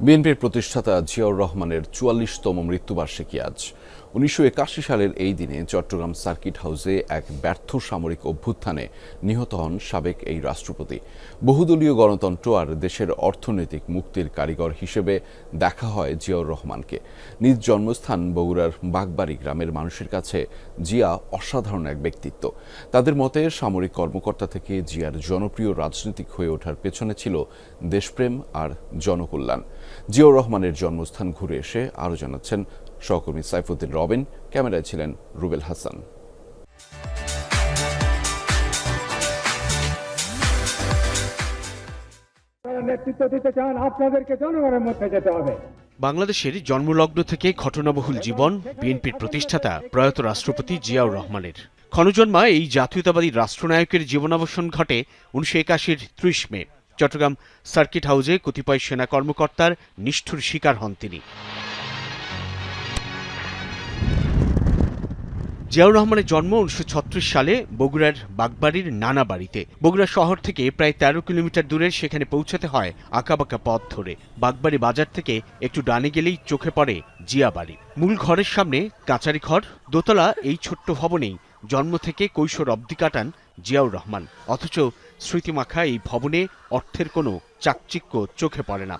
বিএনপির প্রতিষ্ঠাতা জিয়াউর রহমানের ৪৪তম মৃত্যুবার্ষিকী আজ। ১৯৮১ সালের এই দিনে চট্টগ্রাম সার্কিট হাউসে এক ব্যর্থ সামরিক অভ্যুত্থানে নিহত হন সাবেক এই রাষ্ট্রপতি। বহুদলীয় গণতন্ত্র আর দেশের অর্থনৈতিক মুক্তির কারিগর হিসেবে দেখা হয় জিয়াউর রহমানকে। নিজ জন্মস্থান বগুড়ার বাগবাড়ি গ্রামের মানুষের কাছে জিয়া অসাধারণ এক ব্যক্তিত্ব। তাদের মতে সামরিক কর্মকর্তা থেকে জিয়ার জনপ্রিয় রাজনীতিক হয়ে ওঠার পেছনে ছিল দেশপ্রেম আর জনকল্যাণ। জিয়াউর রহমানের জন্মস্থান ঘুরে এসে আরও জানাচ্ছেন সহকর্মী সাইফুদ্দিন রবিন। ক্যামেরায় ছিলেন রুবেল হাসান। নেতৃত্ব দিতে চান, আপনাদেরকে জনগণের মধ্যে যেতে হবে। বাংলাদেশের জন্মলগ্ন থেকে ঘটনাবহুল জীবন বিএনপির প্রতিষ্ঠাতা প্রয়াত রাষ্ট্রপতি জিয়াউর রহমানের। ক্ষণজন্মা এই জাতীয়তাবাদী রাষ্ট্রনায়কের জীবনাবসান ঘটে ১৯৮১-র ৩০ মে। চট্টগ্রাম সার্কিট হাউসে কতিপয় সেনা কর্মকর্তার নিষ্ঠুর শিকার হন তিনি। জিয়াউর রহমানের জন্ম ১৯৩৬ সালে বগুড়ার বাগবাড়ির নানা বাড়িতে। বগুড়া শহর থেকে প্রায় ১৩ কিলোমিটার দূরে সেখানে পৌঁছাতে হয় আঁকাবাঁকা পথ ধরে। বাগবাড়ি বাজার থেকে একটু ডানে গেলেই চোখে পড়ে জিয়া বাড়ি। মূল ঘরের সামনে কাচারি ঘর, দোতলা এই ছোট্ট ভবনেই জন্ম থেকে কৈশোর অবধি কাটান জিয়াউর রহমান। অথচ স্মৃতিমাখা এই ভবনে অর্থের কোনো চাকচিক্য চোখে পড়ে না।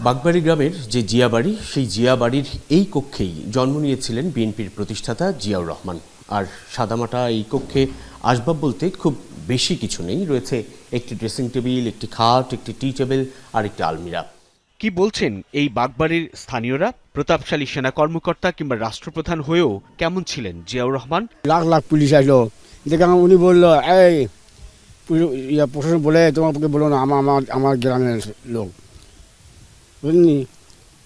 বাগবাড়ি গ্রামের যে জিয়া বাড়ি, সেই জিয়া বাড়ির এই কক্ষেই জন্ম নিয়েছিলেন বিএনপির প্রতিষ্ঠাতা জিয়াউর রহমান। আর সাদামাটা এই কক্ষে আসবাব বলতে খুব বেশি কিছু নেই। রয়েছে একটি ড্রেসিং টেবিল, একটি খাট, একটি টি টেবিল আর একটি আলমিরা। কি বলছেন এই বাগবাড়ির স্থানীয়রা? প্রতাপশালী সেনা কর্মকর্তা কিংবা রাষ্ট্রপ্রধান হয়েও কেমন ছিলেন জিয়াউর রহমান? লাখ লাখ পুলিশ আসলো, উনি বললো, এই প্রশাসন বলে তোমাকে বলো না, আমার গ্রামের লোক, বুঝলি?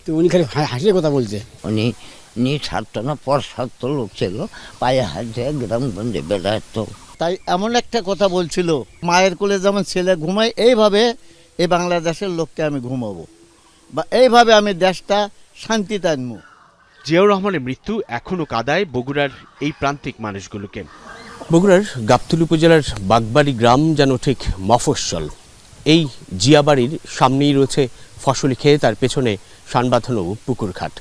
তো উনি খালি হাসিয়ে কথা বলছে। উনি স্বার্থ না পর স্বার্থ লোক ছিল, পায়ে হাত দিয়ে গ্রামগঞ্জে বেড়াতো। তাই এমন একটা কথা বলছিল, মায়ের কোলে যেমন ছেলে ঘুমায়, এইভাবে এই বাংলাদেশের লোককে আমি ঘুমাবো, বা এইভাবে আমি দেশটা শান্তিতে আনবো। জিয়াউর রহমানের মৃত্যু এখনও কাঁদায় বগুড়ার এই প্রান্তিক মানুষগুলোকে। বগুড়ার গাবতলী উপজেলার বাগবাড়ি গ্রাম যেন ঠিক মফস্বল। এই জিয়া বাড়ির সামনেই রয়েছে ফসলি ক্ষেত, তার পেছনে শানবাঁধানো পুকুরঘাট।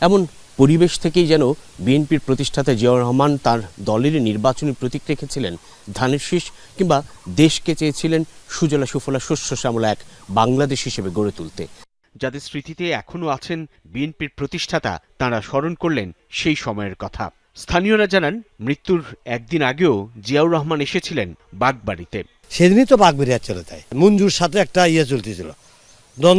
এমন পরিবেশ থেকেই যেন বিএনপির প্রতিষ্ঠাতা জিয়াউর রহমান তার দলের নির্বাচনী প্রতীক রেখেছিলেন ধানের শীষ, কিংবা দেশকে চেয়েছিলেন সুজলা সুফলা শস্য শ্যামলা এক বাংলাদেশ হিসেবে গড়ে তুলতে। যাদের স্মৃতিতে এখনও আছেন বিএনপির প্রতিষ্ঠাতা, তাঁরা স্মরণ করলেন সেই সময়ের কথা। স্থানীয়রা জানান, মৃত্যুর একদিন আগেও জিয়াউর রহমান এসেছিলেন বাগবাড়িতে। সেদিনই তো বাগবাড়ি চলে যায়, মঞ্জুর সাথে একটা চলতেছিল।